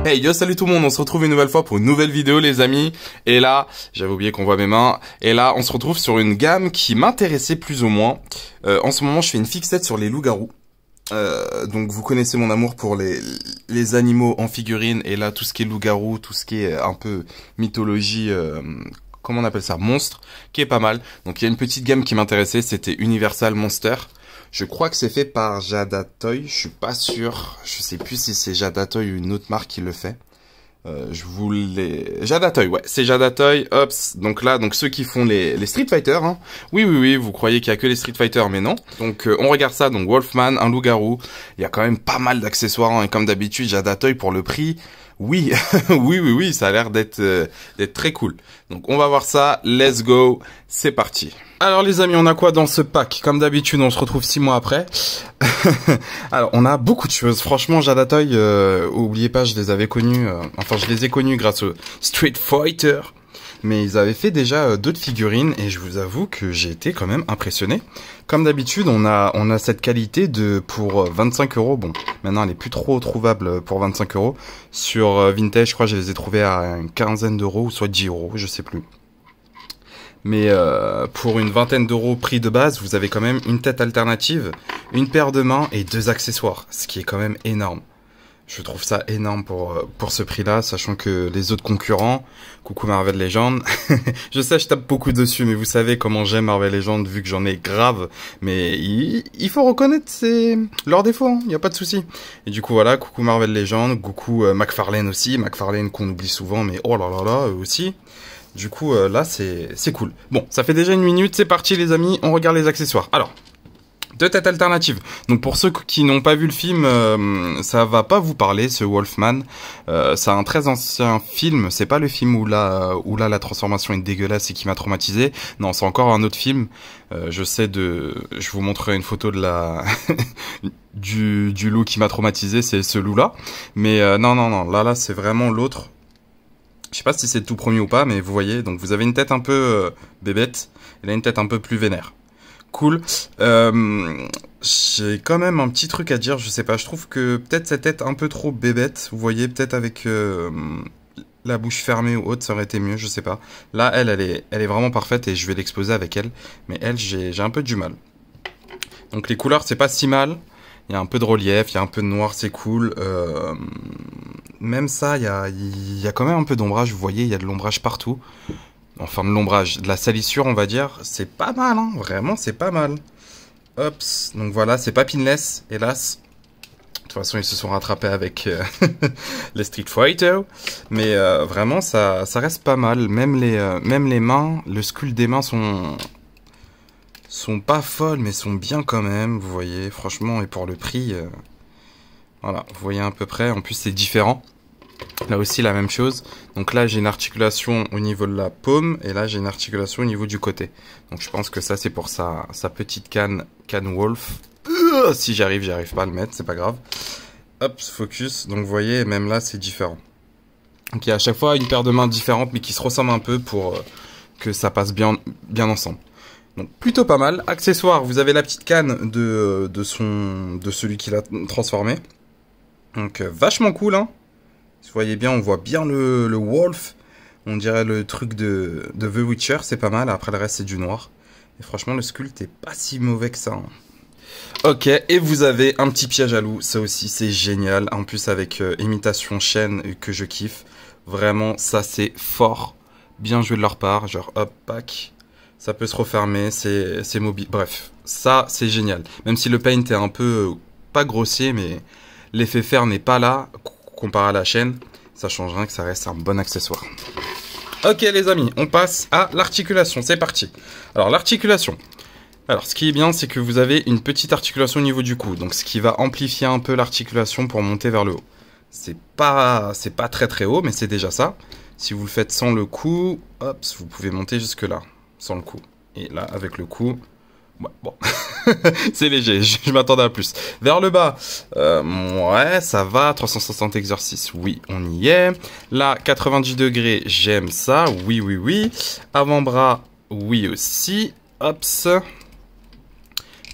Hey yo, salut tout le monde, on se retrouve une nouvelle fois pour une nouvelle vidéo les amis. Et là, j'avais oublié qu'on voit mes mains. Et là, on se retrouve sur une gamme qui m'intéressait plus ou moins. En ce moment, je fais une fixette sur les loups-garous. Donc vous connaissez mon amour pour les animaux en figurine. Et là, tout ce qui est loup-garou, tout ce qui est un peu mythologie... comment on appelle ça, monstre, qui est pas mal. Donc il y a une petite gamme qui m'intéressait, c'était Universal Monster. Je crois que c'est fait par Jadatoy, je suis pas sûr, je sais plus si c'est Jadatoy ou une autre marque qui le fait. Je voulais... Jadatoy, ouais, c'est Jadatoy, hop, donc là, donc ceux qui font les Street Fighter, hein. Oui, vous croyez qu'il y a que les Street Fighter, mais non. Donc on regarde ça, donc Wolfman, un loup-garou, il y a quand même pas mal d'accessoires, hein, et comme d'habitude, Jadatoy pour le prix... Oui, oui, ça a l'air d'être très cool. Donc on va voir ça, let's go, c'est parti. Alors les amis, on a quoi dans ce pack? Comme d'habitude, on se retrouve 6 mois après. Alors on a beaucoup de choses. Franchement, Jadatoy, oubliez pas, je les avais connus, enfin je les ai connus grâce au Street Fighter. Mais ils avaient fait déjà d'autres figurines et je vous avoue que j'ai été quand même impressionné. Comme d'habitude, on a cette qualité pour 25 €. Bon, maintenant elle est plus trop trouvable pour 25 €. Sur Vintage, je crois que je les ai trouvés à une quinzaine d'euros ou soit 10 €, je sais plus. Mais pour une vingtaine d'euros prix de base, vous avez quand même une tête alternative, une paire de mains et 2 accessoires, ce qui est quand même énorme. Je trouve ça énorme pour ce prix-là, sachant que les autres concurrents, coucou Marvel Legends, je sais je tape beaucoup dessus, mais vous savez comment j'aime Marvel Legends vu que j'en ai grave, mais il faut reconnaître leurs défauts, hein, y a pas de souci. Et du coup voilà, coucou Marvel Legends, coucou McFarlane aussi, McFarlane qu'on oublie souvent, mais oh là là là, eux aussi. Du coup là c'est cool. Bon, ça fait déjà une minute, c'est parti les amis, on regarde les accessoires. Alors... 2 têtes alternatives. Donc pour ceux qui n'ont pas vu le film, ça va pas vous parler, ce Wolfman. C'est un très ancien film. C'est pas le film où là la transformation est dégueulasse et qui m'a traumatisé. Non, c'est encore un autre film. Je vous montrerai une photo de du loup qui m'a traumatisé. C'est ce loup-là. Mais non. Là c'est vraiment l'autre. Je sais pas si c'est le tout premier ou pas, mais vous voyez. Donc vous avez une tête un peu bébête et là une tête un peu plus vénère. Cool. J'ai quand même un petit truc à dire, je sais pas, je trouve que peut-être cette tête un peu trop bébête, vous voyez, peut-être avec la bouche fermée ou autre, ça aurait été mieux, je sais pas. Là, elle est vraiment parfaite et je vais l'exposer avec elle, mais elle, j'ai un peu du mal. Donc les couleurs, c'est pas si mal, il y a un peu de relief, il y a un peu de noir, c'est cool. Même ça, il y a quand même un peu d'ombrage, vous voyez, il y a de l'ombrage partout. Enfin, de l'ombrage, de la salissure, on va dire, c'est pas mal, hein, vraiment, c'est pas mal. Hop, donc voilà, c'est pas pinless, hélas. De toute façon, ils se sont rattrapés avec les Street Fighter. Mais vraiment, ça reste pas mal. Même les mains, le sculpte des mains sont pas folles, mais sont bien quand même, vous voyez, franchement, et pour le prix, voilà, vous voyez à peu près, en plus c'est différent. Là aussi la même chose, donc là j'ai une articulation au niveau de la paume et là j'ai une articulation au niveau du côté. Donc je pense que ça c'est pour sa petite canne Wolf. Si j'arrive pas à le mettre, c'est pas grave. Hop, focus, donc vous voyez même là c'est différent. Donc il y a à chaque fois une paire de mains différentes mais qui se ressemblent un peu pour que ça passe bien ensemble. Donc plutôt pas mal. Accessoires, vous avez la petite canne de celui qui l'a transformé. Donc vachement cool hein. Vous voyez bien, on voit bien le Wolf. On dirait le truc de The Witcher, c'est pas mal. Après, le reste, c'est du noir. Et franchement, le sculpte est pas si mauvais que ça. Hein. Ok, et vous avez un petit piège à loup. Ça aussi, c'est génial. En plus, avec imitation chaîne que je kiffe. Vraiment, ça, c'est fort. Bien joué de leur part. Genre, hop, pack. Ça peut se refermer, c'est mobile. Bref, ça, c'est génial. Même si le paint est un peu, pas grossier, mais l'effet fer n'est pas là. Comparé à la chaîne, ça change rien que ça reste un bon accessoire. Ok les amis, on passe à l'articulation, c'est parti. Alors l'articulation, ce qui est bien c'est que vous avez une petite articulation au niveau du cou, donc ce qui va amplifier un peu l'articulation pour monter vers le haut. C'est pas très haut, mais c'est déjà ça. Si vous le faites sans le cou, hop, vous pouvez monter jusque là, sans le cou. Et là avec le cou, ouais, bon, c'est léger, je m'attendais à plus. Vers le bas, ouais, ça va, 360 exercices, oui, on y est. Là, 90 degrés, j'aime ça, oui. Avant-bras, oui aussi, hop.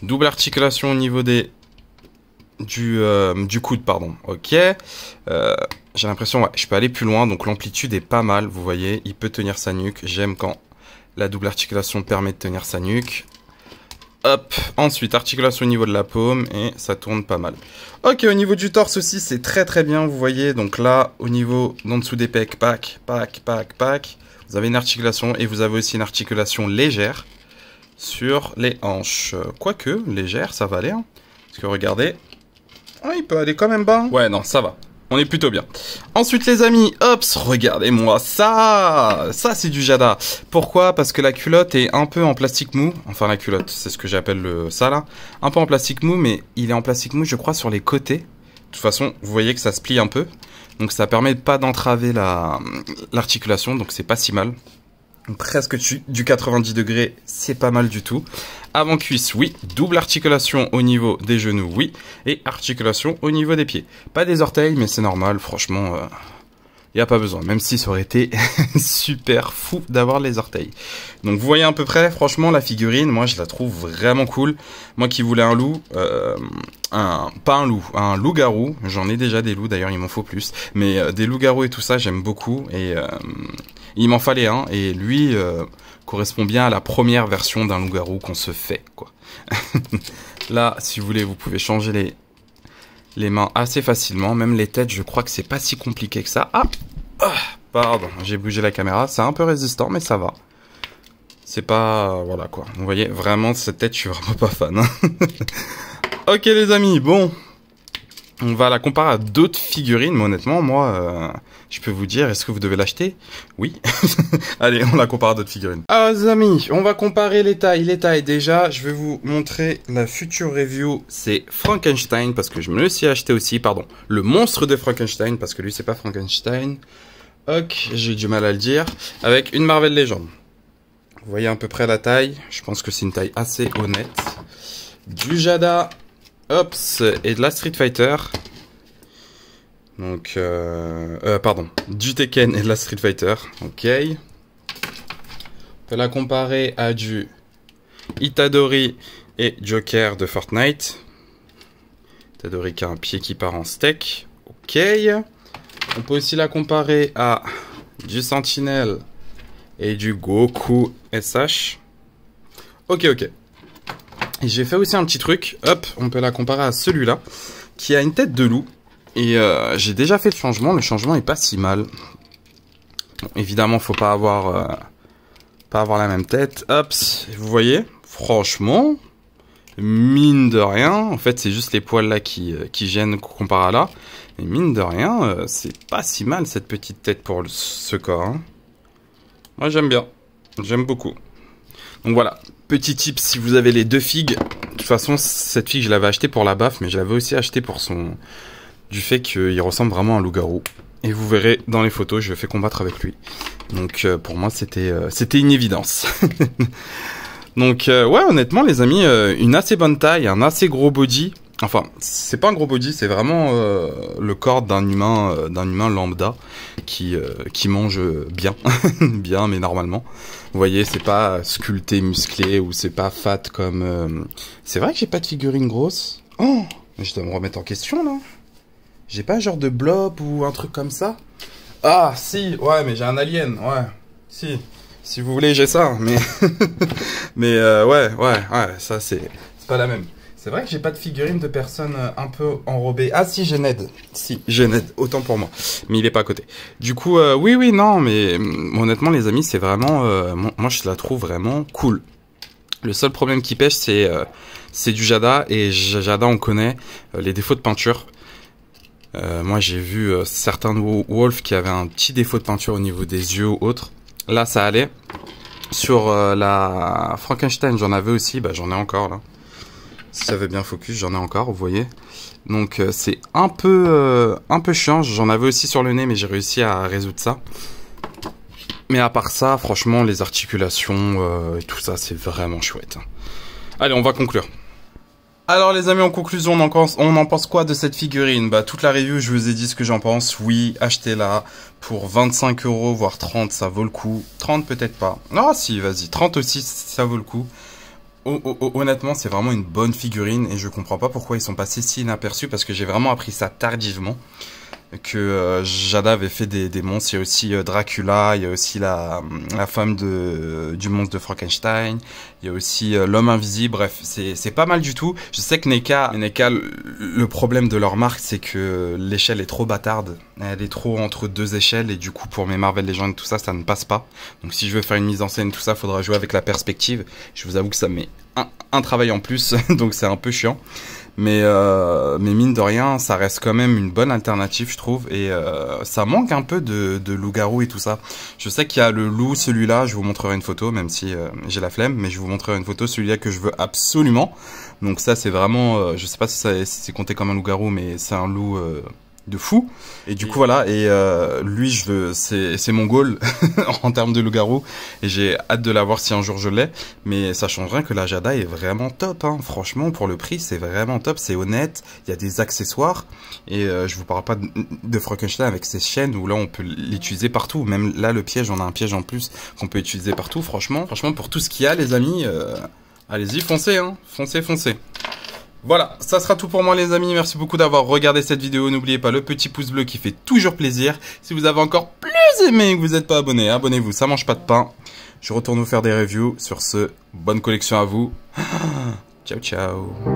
Double articulation au niveau des du coude, pardon. Ok. J'ai l'impression, ouais, je peux aller plus loin, donc l'amplitude est pas mal, vous voyez. Il peut tenir sa nuque. J'aime quand la double articulation permet de tenir sa nuque. Hop, ensuite articulation au niveau de la paume et ça tourne pas mal. Ok, au niveau du torse aussi, c'est très très bien, vous voyez. Donc là, au niveau d'en dessous des pecs, pack, vous avez une articulation et vous avez aussi une articulation légère sur les hanches. Quoique, légère, ça va aller. Hein. Parce que regardez, oh, il peut aller quand même bas. Ouais, non, ça va. On est plutôt bien. Ensuite, les amis, hop, regardez-moi ça. Ça, c'est du Jada. Pourquoi? Parce que la culotte est un peu en plastique mou. Enfin, la culotte, c'est ce que j'appelle ça là. Un peu en plastique mou, mais il est en plastique mou, je crois, sur les côtés. De toute façon, vous voyez que ça se plie un peu. Donc, ça permet pas d'entraver l'articulation. Donc, c'est pas si mal. Presque du 90 degrés, c'est pas mal du tout. Avant cuisse, oui. Double articulation au niveau des genoux, oui. Et articulation au niveau des pieds. Pas des orteils, mais c'est normal, franchement, il n'y a pas besoin. Même si ça aurait été super fou d'avoir les orteils. Donc vous voyez à peu près, franchement, la figurine, moi je la trouve vraiment cool. Moi qui voulais un loup, un loup-garou. J'en ai déjà des loups, d'ailleurs il m'en faut plus. Mais des loups-garous et tout ça, j'aime beaucoup. Et il m'en fallait un. Et lui correspond bien à la première version d'un loup-garou qu'on se fait, quoi. Là, si vous voulez, vous pouvez changer les mains assez facilement. Même les têtes, je crois que c'est pas si compliqué que ça. Ah, pardon, j'ai bougé la caméra. C'est un peu résistant, mais ça va. C'est pas... voilà, quoi. Vous voyez, vraiment, cette tête, je suis vraiment pas fan. Hein. Ok, les amis, bon. On va la comparer à d'autres figurines, mais honnêtement, moi, je peux vous dire, est-ce que vous devez l'acheter? Oui. Allez, on la compare à d'autres figurines. Alors, les amis, on va comparer les tailles. Les tailles, déjà, je vais vous montrer la future review. C'est Frankenstein, parce que je me le suis acheté aussi, pardon. Le monstre de Frankenstein, parce que lui, c'est pas Frankenstein. Ok, j'ai du mal à le dire. Avec une Marvel Legend. Vous voyez à peu près la taille. Je pense que c'est une taille assez honnête. Du Jada... Ops, et de la Street Fighter. Donc, pardon, du Tekken et de la Street Fighter. Ok. On peut la comparer à du Itadori et Joker de Fortnite. Itadori qui a un pied qui part en steak. Ok. On peut aussi la comparer à du Sentinelle et du Goku SH. Ok. J'ai fait aussi un petit truc, hop, on peut la comparer à celui-là, qui a une tête de loup. Et j'ai déjà fait le changement est pas si mal. Bon, évidemment, faut pas avoir la même tête. Hop, vous voyez, franchement, mine de rien, en fait c'est juste les poils là qui gênent comparé à là. Et mine de rien, c'est pas si mal cette petite tête pour ce corps. Hein. Moi j'aime bien, j'aime beaucoup. Donc voilà, petit tip si vous avez les deux figues. De toute façon, cette figue, je l'avais achetée pour la baffe, mais je l'avais aussi achetée pour du fait qu'il ressemble vraiment à un loup-garou. Et vous verrez dans les photos, je le fais combattre avec lui. Donc pour moi, c'était une évidence. Donc ouais, honnêtement, les amis, une assez bonne taille, un assez gros body. Enfin, c'est pas un gros body, c'est vraiment le corps d'un humain lambda qui mange bien, bien, mais normalement. Vous voyez, c'est pas sculpté, musclé, ou c'est pas fat comme... C'est vrai que j'ai pas de figurine grosse. Oh, je dois me remettre en question, là. J'ai pas un genre de blob ou un truc comme ça. Ah, si, ouais, mais j'ai un alien, ouais. Si vous voulez, j'ai ça, mais... mais ouais, ça c'est pas la même. C'est vrai que j'ai pas de figurine de personnes un peu enrobées. Ah si, j'ai Ned. Si, j'ai Ned. Autant pour moi. Mais il est pas à côté. Du coup, oui, non, mais honnêtement, les amis, c'est vraiment... moi, je la trouve vraiment cool. Le seul problème qui pêche, c'est du Jada. Et Jada, on connaît les défauts de peinture. Moi, j'ai vu certains Wolf qui avaient un petit défaut de peinture au niveau des yeux ou autres. Là, ça allait. Sur la Frankenstein, j'en avais aussi. Bah, j'en ai encore, là. Si ça veut bien focus, j'en ai encore, vous voyez. Donc c'est un peu chiant. J'en avais aussi sur le nez, mais j'ai réussi à résoudre ça. Mais à part ça, franchement, les articulations et tout ça, c'est vraiment chouette. Allez, on va conclure. Alors les amis, en conclusion, on en pense quoi de cette figurine? Bah toute la review, je vous ai dit ce que j'en pense. Oui, achetez-la pour 25 €, voire 30, ça vaut le coup. 30 peut-être pas. Ah si, vas-y, 30 aussi, ça vaut le coup. honnêtement, c'est vraiment une bonne figurine et je comprends pas pourquoi ils sont passés si inaperçus parce que j'ai vraiment appris ça tardivement. Que Jada avait fait des monstres. Il y a aussi Dracula, il y a aussi la femme du monstre de Frankenstein, il y a aussi l'homme invisible. Bref, c'est pas mal du tout. Je sais que NECA, le problème de leur marque, c'est que l'échelle est trop bâtarde. Elle est trop entre deux échelles et du coup pour mes Marvel Legends tout ça, ça ne passe pas. Donc si je veux faire une mise en scène tout ça, faudra jouer avec la perspective. Je vous avoue que ça met un travail en plus, donc c'est un peu chiant. Mais mine de rien, ça reste quand même une bonne alternative, je trouve. Et ça manque un peu de loup-garou et tout ça. Je sais qu'il y a le loup, celui-là, je vous montrerai une photo, même si j'ai la flemme, mais je vous montrerai une photo, celui-là que je veux absolument. Donc ça, c'est vraiment, je sais pas si c'est compté comme un loup-garou, mais c'est un loup de fou. Et du coup voilà, et lui c'est mon goal en termes de loup-garou et j'ai hâte de l'avoir si un jour je l'ai, mais ça change rien que la Jada est vraiment top hein. Franchement pour le prix c'est vraiment top, c'est honnête, il y a des accessoires et je vous parle pas de Frankenstein avec ses chaînes où là on peut l'utiliser partout, même là le piège, on a un piège en plus qu'on peut utiliser partout. Franchement pour tout ce qu'il y a les amis, allez-y foncez hein, foncez. Voilà, ça sera tout pour moi les amis, merci beaucoup d'avoir regardé cette vidéo, n'oubliez pas le petit pouce bleu qui fait toujours plaisir. Si vous avez encore plus aimé et que vous n'êtes pas abonné, abonnez-vous, ça mange pas de pain. Je retourne vous faire des reviews, sur ce, bonne collection à vous. Ciao ciao.